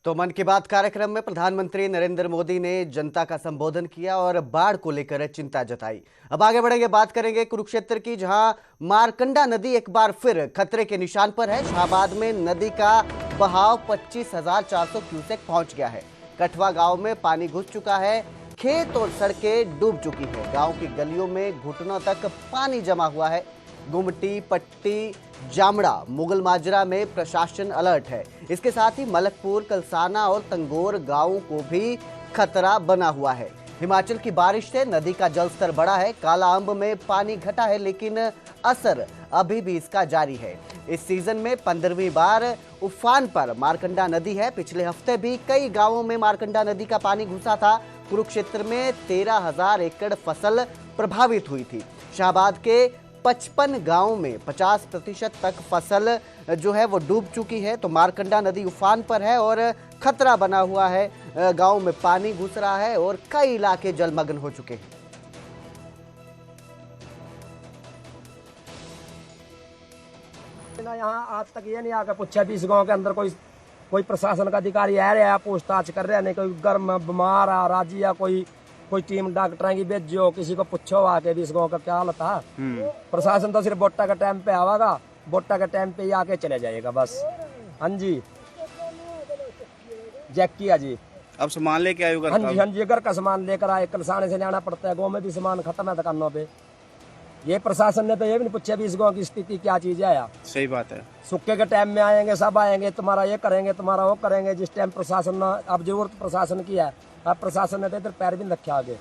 तो मन की बात कार्यक्रम में प्रधानमंत्री नरेंद्र मोदी ने जनता का संबोधन किया और बाढ़ को लेकर चिंता जताई। अब आगे बढ़ेंगे, बात करेंगे कुरुक्षेत्र की, जहां मारकंडा नदी एक बार फिर खतरे के निशान पर है। शाहबाद में नदी का बहाव 25,400 क्यूसेक पहुंच गया है। कठवा गांव में पानी घुस चुका है, खेत और सड़कें डूब चुकी है। गांव की गलियों में घुटनों तक पानी जमा हुआ है। गुमटी, पट्टी, जामड़ा, मुगल माजरा में प्रशासन अलर्ट है। इसके साथ ही मलकपुर, कलसाना और तंगोर गांवों को भी खतरा बना हुआ है। हिमाचल की बारिश से नदी का जलस्तर बढ़ा है। काला अंब में पानी घटा है, लेकिन असर अभी भी इसका जारी है। इस सीजन में 15वीं बार उफान पर मारकंडा नदी है। पिछले हफ्ते भी कई गांवों में मारकंडा नदी का पानी घुसा था। कुरुक्षेत्र में 13,000 एकड़ फसल प्रभावित हुई थी। शाहबाद के 55 गांव में 50% तक फसल जो है वो डूब चुकी है। तो मारकंडा नदी उफान पर है और खतरा बना हुआ है। गांव में पानी घुस रहा है और कई इलाके जलमग्न हो चुके हैं। यहाँ आज तक ये नहीं आकर पूछा भी इस गांव के अंदर कोई प्रशासन का अधिकारी आ रहा है, पूछताछ कर रहे हैं, नहीं कोई गर्म बीमार आ राजी या कोई टीम डॉक्टर की भेजो, किसी को पूछो आके भी इस गांव का क्या हालत था। प्रशासन तो सिर्फ वोटा के टाइम पे आवागा, वोटा के टाइम पे ही आके चले जाएगा बस। हाँ जी, जैक किया जी। अब सामान लेके आए? हाँ जी, घर का सामान लेकर आए। कलसाने से लाना पड़ता है, गाँव में भी सामान खत्म है दुकानों पे। ये प्रशासन ने तो ये भी नहीं पूछा भी इस गाँव की स्थिति क्या चीज है यार। सही बात है। सूखे के टाइम में आएंगे, सब आएंगे, तुम्हारा ये करेंगे, तुम्हारा वो करेंगे। जिस टाइम प्रशासन अब जरूरत प्रशासन की है, अब प्रशासन ने तो इधर पैर भी नहीं रखे आगे।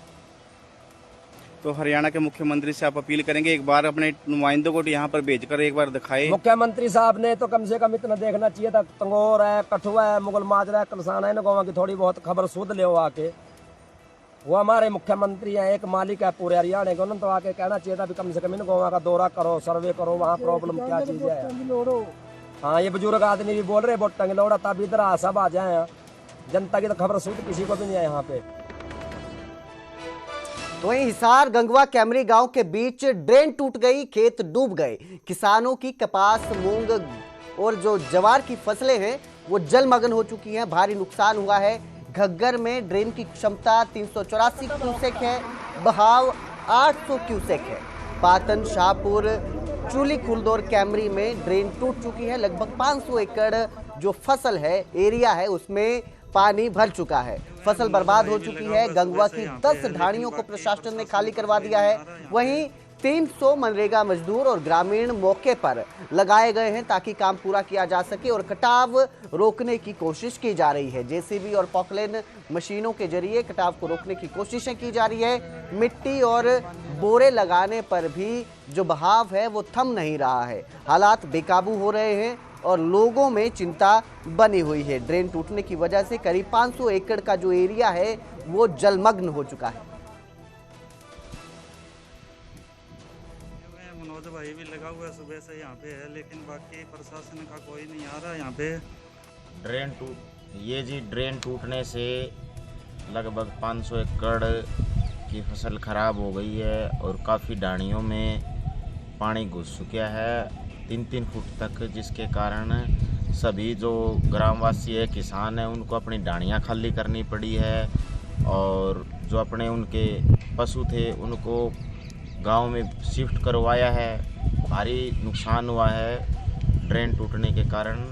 तो हरियाणा के मुख्यमंत्री से आप अपील करेंगे एक बार अपने नुमाइंदों को यहाँ पर भेजकर एक बार दिखाए। मुख्यमंत्री साहब ने तो कम से कम इतना देखना चाहिए था। तंगोर है, कठुआ है, मुगल माजरा है, कलसाना है, इन गाँव की थोड़ी बहुत खबर सुध ले आके। वो हमारे मुख्यमंत्री हैं, एक मालिक है पूरे हरियाणा के, उन्होंने तो आके कहना चाहिए था भी कम से कम इन गाँव का दौरा करो, सर्वे करो, वहाँ प्रॉब्लम क्या चीज है। हाँ, ये बुजुर्ग आदमी भी बोल रहे बोटंग लोड़ा, तब इधर सब आ जाए। जनता की तो खबर सुध किसी को भी नहीं है यहाँ पे। तो वहीं हिसार गंगवा कैमरी गांव के बीच ड्रेन टूट गई, खेत डूब गए। किसानों की कपास, मूंग और जो ज्वार की फसलें हैं वो जलमग्न हो चुकी हैं। भारी नुकसान हुआ है। घग्गर में ड्रेन की क्षमता 384 क्यूसेक है, बहाव 800 क्यूसेक है। पातन, शाहपुर, चूली खुलदौर कैमरी में ड्रेन टूट चुकी है। लगभग 500 एकड़ जो फसल है, एरिया है, उसमें पानी भर चुका है। फसल बर्बाद हो चुकी है। गंगवा की 10 ढाणियों को प्रशासन ने खाली करवा दिया है। वहीं 300 मनरेगा मजदूर और ग्रामीण मौके पर लगाए गए हैं ताकि काम पूरा किया जा सके और कटाव रोकने की कोशिश की जा रही है। जेसीबी और पॉकलेन मशीनों के जरिए कटाव को रोकने की कोशिशें की जा रही है। मिट्टी और बोरे लगाने पर भी जो बहाव है वो थम नहीं रहा है। हालात बेकाबू हो रहे हैं और लोगों में चिंता बनी हुई है। ड्रेन टूटने की वजह से करीब 500 एकड़ का जो एरिया है वो जलमग्न हो चुका है। मनोज भाई भी लगा हुआ सुबह से यहाँ पे है, लेकिन बाकी प्रशासन का कोई नहीं आ रहा यहाँ पे। ड्रेन टूटने से लगभग 500 एकड़ की फसल खराब हो गई है और काफ़ी ढाणियों में पानी घुस चुका है 3-3 फुट तक, जिसके कारण सभी जो ग्रामवासी है, किसान है, उनको अपनी ढाणियाँ खाली करनी पड़ी है और जो अपने उनके पशु थे उनको गांव में शिफ्ट करवाया है। भारी नुकसान हुआ है ड्रेन टूटने के कारण।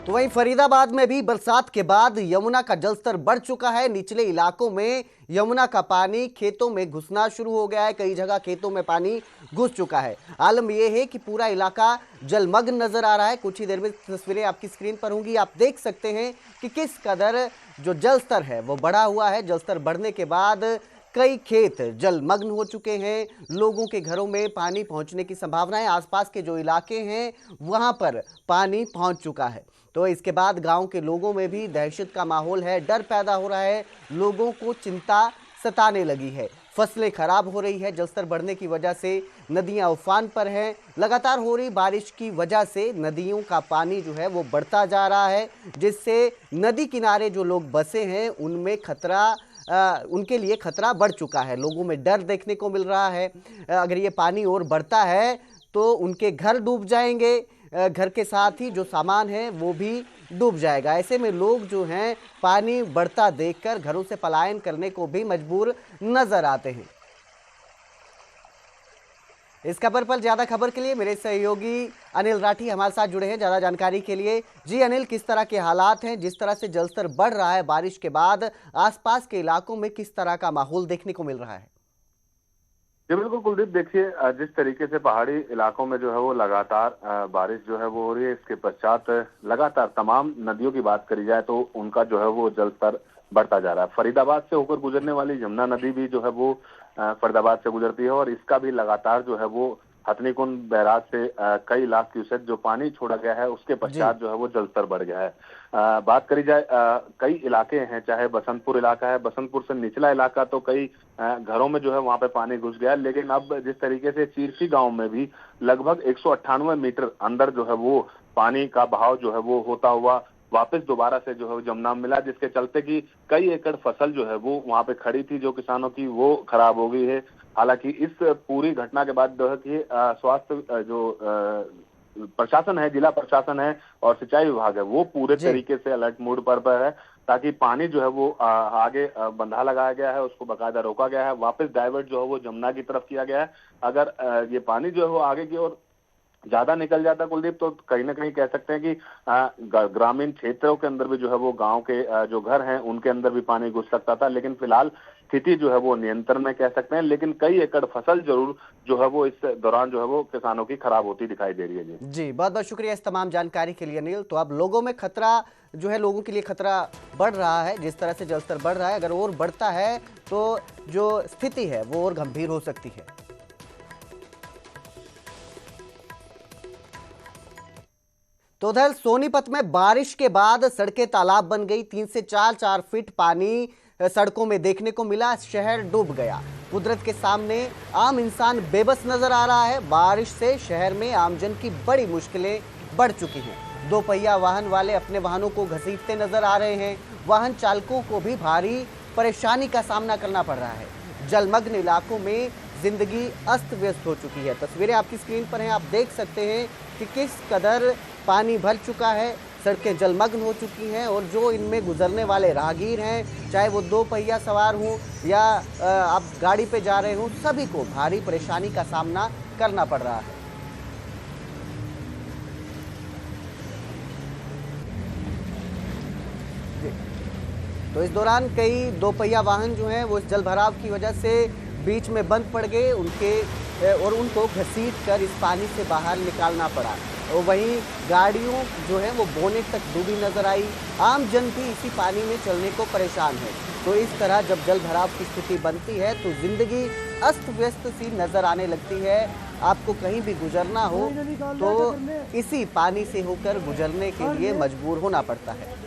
तो वहीं फरीदाबाद में भी बरसात के बाद यमुना का जलस्तर बढ़ चुका है। निचले इलाकों में यमुना का पानी खेतों में घुसना शुरू हो गया है। कई जगह खेतों में पानी घुस चुका है। आलम यह है कि पूरा इलाका जलमग्न नजर आ रहा है। कुछ ही देर में तस्वीरें आपकी स्क्रीन पर होंगी, आप देख सकते हैं कि किस कदर जो जलस्तर है वो बढ़ा हुआ है। जलस्तर बढ़ने के बाद कई खेत जलमग्न हो चुके हैं। लोगों के घरों में पानी पहुंचने की संभावना है। आसपास के जो इलाके हैं वहां पर पानी पहुंच चुका है। तो इसके बाद गांव के लोगों में भी दहशत का माहौल है, डर पैदा हो रहा है। लोगों को चिंता सताने लगी है। फसलें खराब हो रही है। जलस्तर बढ़ने की वजह से नदियां उफान पर हैं। लगातार हो रही बारिश की वजह से नदियों का पानी जो है वो बढ़ता जा रहा है, जिससे नदी किनारे जो लोग बसे हैं उनमें खतरा उनके लिए खतरा बढ़ चुका है। लोगों में डर देखने को मिल रहा है। अगर ये पानी और बढ़ता है तो उनके घर डूब जाएंगे, घर के साथ ही जो सामान है वो भी डूब जाएगा। ऐसे में लोग जो हैं पानी बढ़ता देखकर घरों से पलायन करने को भी मजबूर नजर आते हैं। इस खबर पर ज्यादा खबर के लिए मेरे सहयोगी अनिल राठी हमारे साथ जुड़े हैं ज्यादा जानकारी के लिए। जी अनिल, किस तरह के हालात हैं, जिस तरह से जलस्तर बढ़ रहा है बारिश के बाद, आसपास के इलाकों में किस तरह का माहौल देखने को मिल रहा है? जी बिल्कुल कुलदीप, देखिए जिस तरीके से पहाड़ी इलाकों में जो है वो लगातार बारिश जो है वो हो रही है, इसके पश्चात लगातार तमाम नदियों की बात करी जाए तो उनका जो है वो जलस्तर बढ़ता जा रहा है। फरीदाबाद से होकर गुजरने वाली यमुना नदी भी जो है वो फरीदाबाद से गुजरती है और इसका भी लगातार जो है वो हथनीकुंड बैराज से कई लाख क्यूसेक जो पानी छोड़ा गया है उसके पश्चात जो है वो जलस्तर बढ़ गया है। बात करी जाए कई इलाके हैं, चाहे बसंतपुर इलाका है, बसंतपुर से निचला इलाका तो कई घरों में जो है वहां पे पानी घुस गया है। लेकिन अब जिस तरीके से चीरसी गांव में भी लगभग 198 मीटर अंदर जो है वो पानी का बहाव जो है वो होता हुआ वापस दोबारा से जो है जमुना में मिला, जिसके चलते कि कई एकड़ फसल जो है वो वहां पे खड़ी थी जो किसानों की वो खराब हो गई है। हालांकि इस पूरी घटना के बाद जो है कि स्वास्थ्य जो प्रशासन है, जिला प्रशासन है और सिंचाई विभाग है वो पूरे तरीके से अलर्ट मोड पर है, ताकि पानी जो है वो आगे बंधा लगाया गया है, उसको बाकायदा रोका गया है, वापस डाइवर्ट जो है वो जमुना की तरफ किया गया है। अगर ये पानी जो है वो आगे की ओर ज्यादा निकल जाता कुलदीप तो कहीं ना कहीं कह सकते हैं कि ग्रामीण क्षेत्रों के अंदर भी जो है वो गांव के जो घर हैं उनके अंदर भी पानी घुस सकता था। लेकिन फिलहाल स्थिति जो है वो नियंत्रण में कह सकते हैं, लेकिन कई एकड़ फसल जरूर जो है वो इस दौरान जो है वो किसानों की खराब होती दिखाई दे रही है। जी बहुत बहुत शुक्रिया इस तमाम जानकारी के लिए अनिल। तो अब लोगों में खतरा जो है, लोगों के लिए खतरा बढ़ रहा है, जिस तरह से जलस्तर बढ़ रहा है, अगर और बढ़ता है तो जो स्थिति है वो और गंभीर हो सकती है। तो उधर सोनीपत में बारिश के बाद सड़कें तालाब बन गई। 3 से 4 फीट पानी सड़कों में देखने को मिला, शहर डूब गया। कुदरत के सामने आम इंसान बेबस नजर आ रहा है। बारिश से शहर में आमजन की बड़ी मुश्किलें बढ़ चुकी हैं। 2 पहिया वाहन वाले अपने वाहनों को घसीटते नजर आ रहे हैं। वाहन चालकों को भी भारी परेशानी का सामना करना पड़ रहा है। जलमग्न इलाकों में जिंदगी अस्त व्यस्त हो चुकी है। तस्वीरें आपकी स्क्रीन पर हैं, आप देख सकते हैं कि किस कदर पानी भर चुका है, सड़कें जलमग्न हो चुकी हैं और जो इनमें गुजरने वाले राहगीर हैं, चाहे वो 2 पहिया सवार हों या आप गाड़ी पे जा रहे हों, सभी को भारी परेशानी का सामना करना पड़ रहा है। तो इस दौरान कई 2 पहिया वाहन जो हैं वो इस जलभराव की वजह से बीच में बंद पड़ गए, उनको घसीट कर इस पानी से बाहर निकालना पड़ा। और वहीं गाड़ियों जो है वो बोनेट तक डूबी नजर आई। आम जन भी इसी पानी में चलने को परेशान है। तो इस तरह जब जल भराव की स्थिति बनती है तो जिंदगी अस्त व्यस्त सी नजर आने लगती है। आपको कहीं भी गुजरना हो तो इसी पानी से होकर गुजरने के लिए मजबूर होना पड़ता है।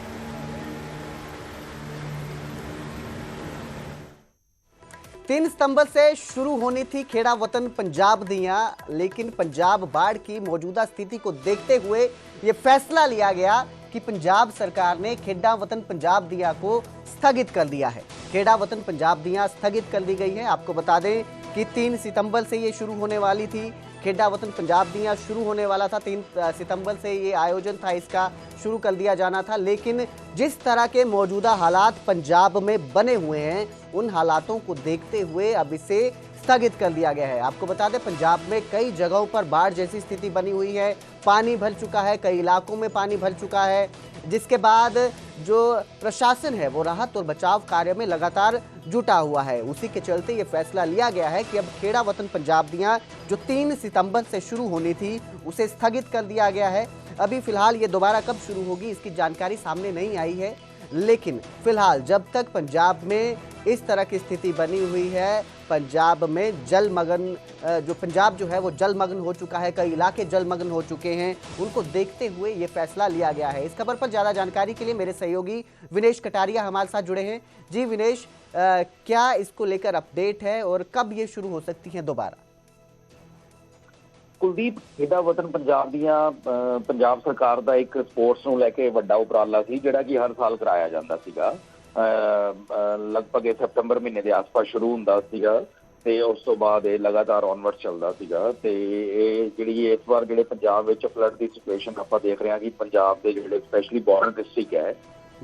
तीन सितंबर से शुरू होनी थी खेड़ा वतन पंजाब दियां, लेकिन पंजाब बाढ़ की मौजूदा स्थिति को देखते हुए ये फैसला लिया गया कि पंजाब सरकार ने खेड़ा वतन पंजाब दियां को स्थगित कर दिया है। खेड़ा वतन पंजाब दियां स्थगित कर दी गई है। आपको बता दें कि 3 सितंबर से ये शुरू होने वाली थी। खेड़ा वतन पंजाब दियां शुरू होने वाला था, 3 सितंबर से ये आयोजन था, इसका शुरू कर दिया जाना था। लेकिन जिस तरह के मौजूदा हालात पंजाब में बने हुए हैं, उन हालातों को देखते हुए अब इसे स्थगित कर दिया गया है। आपको बता दें पंजाब में कई जगहों पर बाढ़ जैसी स्थिति बनी हुई है, पानी भर चुका है, कई इलाकों में पानी भर चुका है, जिसके बाद जो प्रशासन है वो राहत और बचाव कार्य में लगातार जुटा हुआ है। उसी के चलते ये फैसला लिया गया है कि अब खेड़ा वतन पंजाब दियां जो 3 सितंबर से शुरू होनी थी उसे स्थगित कर दिया गया है। अभी फिलहाल ये दोबारा कब शुरू होगी इसकी जानकारी सामने नहीं आई है, लेकिन फिलहाल जब तक पंजाब में इस तरह की स्थिति बनी हुई है, पंजाब में जलमग्न जो पंजाब जो है वो जलमग्न हो चुका है, कई इलाके जलमग्न हो चुके हैं, उनको देखते हुए ये फैसला लिया गया है। इस खबर पर ज़्यादा जानकारी के लिए मेरे सहयोगी विनेश कटारिया हमारे साथ जुड़े हैं। जी विनेश, क्या इसको लेकर अपडेट है और कब ये शुरू हो सकती है दोबारा? ਕੁਲਦੀਪ, ਖੇਡਾ ਵਤਨ ਪੰਜਾਬ ਦੀਆਂ ਪੰਜਾਬ ਸਰਕਾਰ ਦਾ ਇੱਕ ਸਪੋਰਟਸ ਨੂੰ ਲੈ ਕੇ ਵੱਡਾ ਉਪਰਾਲਾ ਸੀ ਜਿਹੜਾ ਕਿ ਹਰ ਸਾਲ ਕਰਾਇਆ ਜਾਂਦਾ ਸੀਗਾ। ਲਗਭਗ ਸੈਪਟੰਬਰ ਮਹੀਨੇ ਦੇ ਆਸ-ਪਾਸ ਸ਼ੁਰੂ ਹੁੰਦਾ ਸੀਗਾ ਤੇ ਉਸ ਤੋਂ ਬਾਅਦ ਇਹ ਲਗਾਤਾਰ ਔਨਵਰਡ ਚੱਲਦਾ ਸੀਗਾ ਤੇ ਇਹ ਜਿਹੜੀ ਇਸ ਵਾਰ ਜਿਹੜੇ ਪੰਜਾਬ ਵਿੱਚ ਫਲੱਡ ਦੀ ਸਿਚੁਏਸ਼ਨ ਆਪਾਂ ਦੇਖ ਰਹੇ ਹਾਂ ਕਿ ਪੰਜਾਬ ਦੇ ਜਿਹੜੇ ਸਪੈਸ਼ਲੀ ਬਾਰਡਰ ਡਿਸਟ੍ਰਿਕਟ ਹੈ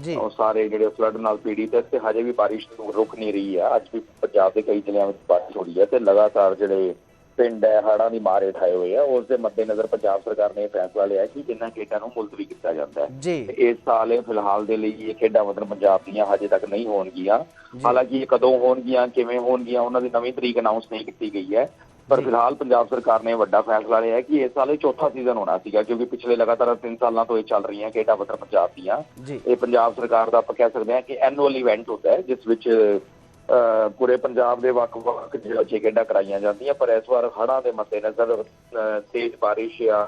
जी ਉਹ ਸਾਰੇ ਜਿਹੜੇ ਫਲੱਡ ਨਾਲ ਪੀੜਿਤ ਹੈ ਤੇ ਹਜੇ ਵੀ ਬਾਰਿਸ਼ ਰੁਕ ਨਹੀਂ ਰਹੀ ਹੈ। ਅੱਜ ਵੀ ਪੰਜਾਬ ਦੇ ਕਈ ਜ਼ਿਲ੍ਹਿਆਂ ਵਿੱਚ ਬਾਰਿਸ਼ ਹੋ ਰਹੀ ਹੈ ਤੇ ਲਗਾਤਾਰ ਜਿਹੜੇ ਪਿੰਡ ਹੈ ਹੜ੍ਹਾਂ ਦੀ ਮਾਰ ਹੇਠਾਏ ਹੋਏ ਆ। ਉਸ ਦੇ ਮੱਦੇਨਜ਼ਰ ਪੰਜਾਬ ਸਰਕਾਰ ਨੇ ਇਹ ਫੈਸਲਾ ਲਿਆ ਕਿ ਇਹਨਾਂ ਖੇਡਾਂ ਨੂੰ ਮੁਲਤਵੀ ਕੀਤਾ ਜਾਂਦਾ ਹੈ। जी ਤੇ ਇਸ ਸਾਲ ਇਹ ਫਿਲਹਾਲ ਦੇ ਲਈ ਇਹ ਖੇਡਾਂ ਵਤਨ ਪੰਜਾਬ ਦੀਆਂ ਹਜੇ ਤੱਕ ਨਹੀਂ ਹੋਣਗੀਆਂ। ਹਾਲਾਂਕਿ ਇਹ ਕਦੋਂ ਹੋਣਗੀਆਂ ਕਿਵੇਂ ਹੋਣਗੀਆਂ ਉਹਨਾਂ ਦੀ ਨਵੀਂ ਤਰੀਕ ਅਨਾਉਂਸ ਨਹੀਂ ਕੀਤੀ ਗਈ ਹੈ ਪਰ ਫਿਲਹਾਲ ਪੰਜਾਬ ਸਰਕਾਰ ਨੇ ਵੱਡਾ ਫੈਸਲਾ ਲਿਆ ਕਿ ਇਸ ਸਾਲ ਇਹ ਚੌਥਾ ਸੀਜ਼ਨ ਹੋਣਾ ਸੀਗਾ ਕਿਉਂਕਿ ਪਿਛਲੇ ਲਗਾਤਾਰ 3 ਸਾਲਾਂ ਤੋਂ ਇਹ ਚੱਲ ਰਹੀਆਂ ਖੇਡਾਂ ਵਤਨ ਪੰਜਾਬ ਦੀਆਂ। ਇਹ ਪੰਜਾਬ ਸਰਕਾਰ ਦਾ ਆਪਾਂ ਕਹਿ ਸਕਦੇ ਹਾਂ ਕਿ ਐਨੂਅਲ ਇਵੈਂਟ ਹੁੰਦਾ ਹੈ ਜਿਸ ਵਿੱਚ ਪੂਰੇ ਪੰਜਾਬ ਦੇ ਵੱਖ-ਵੱਖ ਜ਼ਿਲ੍ਹਿਆਂ 'ਚ ਖੇਡਾਂ ਕਰਾਈਆਂ ਜਾਂਦੀਆਂ ਪਰ ਇਸ ਵਾਰ ਹੜ੍ਹਾਂ ਦੇ ਮੱਦੇਨਜ਼ਰ ਤੇਜ਼ ਬਾਰਿਸ਼ ਜਾਂ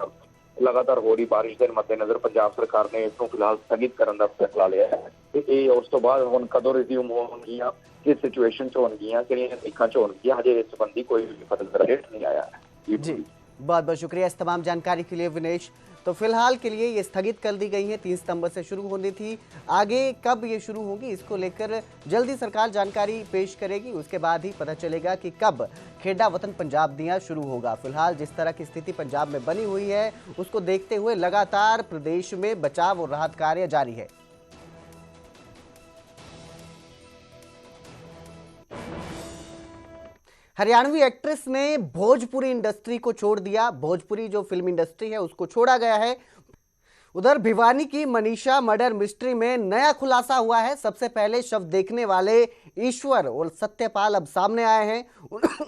ਲਗਾਤਾਰ ਹੋ ਰਹੀ ਬਾਰਿਸ਼ ਦੇ ਮੱਦੇਨਜ਼ਰ ਪੰਜਾਬ ਸਰਕਾਰ ਨੇ ਇਸ ਨੂੰ ਫਿਲਹਾਲ ਸਥਗਿਤ ਕਰਨ ਦਾ ਫੈਸਲਾ ਲਿਆ ਹੈ ਤੇ ਇਹ ਉਸ ਤੋਂ ਬਾਅਦ ਹੁਣ ਕਦੋਂ ਰਿਜ਼ਿਊਮ ਹੋਣਗੀਆਂ किस सिचुएशन च होंगियां किहड़ियां तरीकां च होंगियां हजे इस संबंधी कोई भी अपडेट नहीं आया है। जी बहुत बहुत शुक्रिया इस तमाम जानकारी के लिए विनेश। तो फिलहाल के लिए ये स्थगित कर दी गई है, 3 सितंबर से शुरू होनी थी। आगे कब ये शुरू होगी इसको लेकर जल्दी सरकार जानकारी पेश करेगी, उसके बाद ही पता चलेगा कि कब खेडा वतन पंजाब दियाँ शुरू होगा। फिलहाल जिस तरह की स्थिति पंजाब में बनी हुई है उसको देखते हुए लगातार प्रदेश में बचाव और राहत कार्य जारी है। हरियाणवी एक्ट्रेस ने भोजपुरी इंडस्ट्री को छोड़ दिया। भोजपुरी जो फिल्म इंडस्ट्री है उसको छोड़ा गया है। उधर भिवानी की मनीषा मर्डर मिस्ट्री में नया खुलासा हुआ है। सबसे पहले शव देखने वाले ईश्वर और सत्यपाल अब सामने आए हैं।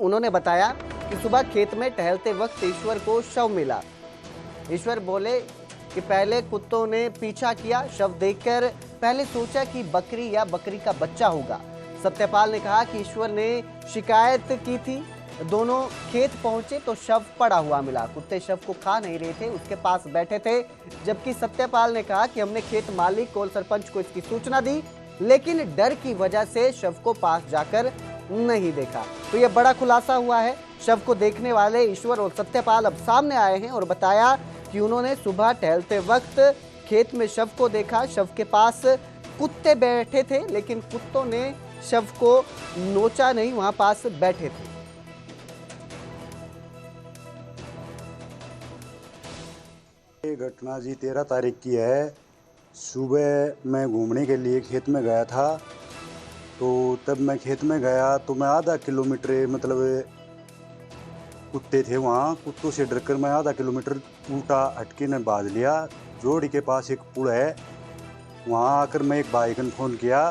उन्होंने बताया कि सुबह खेत में टहलते वक्त ईश्वर को शव मिला। ईश्वर बोले कि पहले कुत्तों ने पीछा किया, शव देखकर पहले सोचा कि बकरी या बकरी का बच्चा होगा। सत्यपाल ने कहा कि ईश्वर ने शिकायत की थी। दोनों खेत पहुंचे तो शव पड़ा हुआ मिला। कुत्ते शव को खा नहीं रहे थे, उसके पास बैठे थे। जबकि सत्यपाल ने कहा कि हमने खेत मालिक और सरपंच को इसकी सूचना दी लेकिन डर की वजह से शव को पास जाकर नहीं देखा। तो यह बड़ा खुलासा हुआ है। शव को देखने वाले ईश्वर और सत्यपाल अब सामने आए हैं और बताया कि उन्होंने सुबह टहलते वक्त खेत में शव को देखा। शव के पास कुत्ते बैठे थे लेकिन कुत्तों ने शव को नोचा नहीं, वहां पास बैठे थे। ये घटना जी 13 तारीख की है। सुबह मैं घूमने के लिए खेत में गया था तो तब मैं खेत में गया तो मैं आधा किलोमीटर मतलब कुत्ते थे वहाँ। कुत्तों से डरकर मैं आधा किलोमीटर उल्टा हटके ने बाज लिया। जोड़ी के पास एक पुल है, वहाँ आकर मैं एक भाई को फ़ोन किया।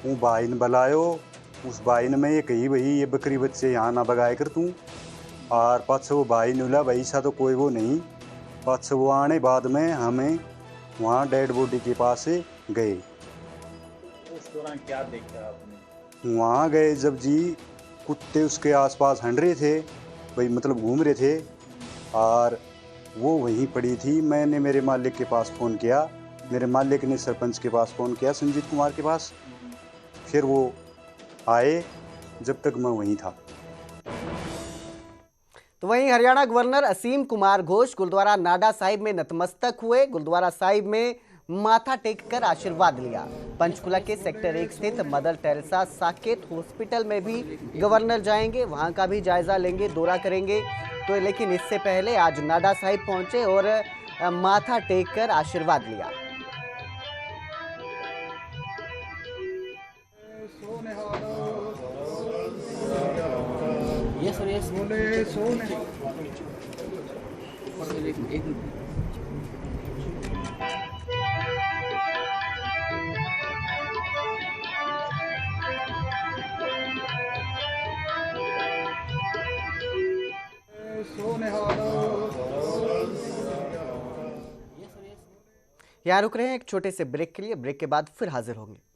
वो भाई ने बुलायो, उस भाई ने मैं ये कही भाई ये बकरी बच्चे यहाँ ना भगाए कर तू। और पास वो भाई ने बोला भाई ऐसा तो कोई वो नहीं। पास वो आने बाद में हमें वहाँ डेड बॉडी के पास गए। उस दौरान क्या देखा आपने? वहाँ गए जब जी कुत्ते उसके आसपास हंड रहे थे भाई मतलब घूम रहे थे और वो वहीं पड़ी थी। मैंने मेरे मालिक के पास फ़ोन किया, मेरे मालिक ने सरपंच के पास फ़ोन किया संजीत कुमार के पास। फिर वो आए, जब तक मैं वहीं था। तो वहीं हरियाणा गवर्नर असीम कुमार घोष गुरुद्वारा नाडा साहिब में नतमस्तक हुए। गुरुद्वारा साहिब में माथा टेककर आशीर्वाद लिया। पंचकुला के सेक्टर 1 स्थित मदर टेरेसा साकेत हॉस्पिटल में भी गवर्नर जाएंगे, वहां का भी जायजा लेंगे, दौरा करेंगे। तो लेकिन इससे पहले आज नाडा साहिब पहुंचे और माथा टेककर आशीर्वाद लिया। यहाँ रुक रहे हैं एक छोटे से ब्रेक के लिए। ब्रेक के बाद फिर हाजिर होंगे।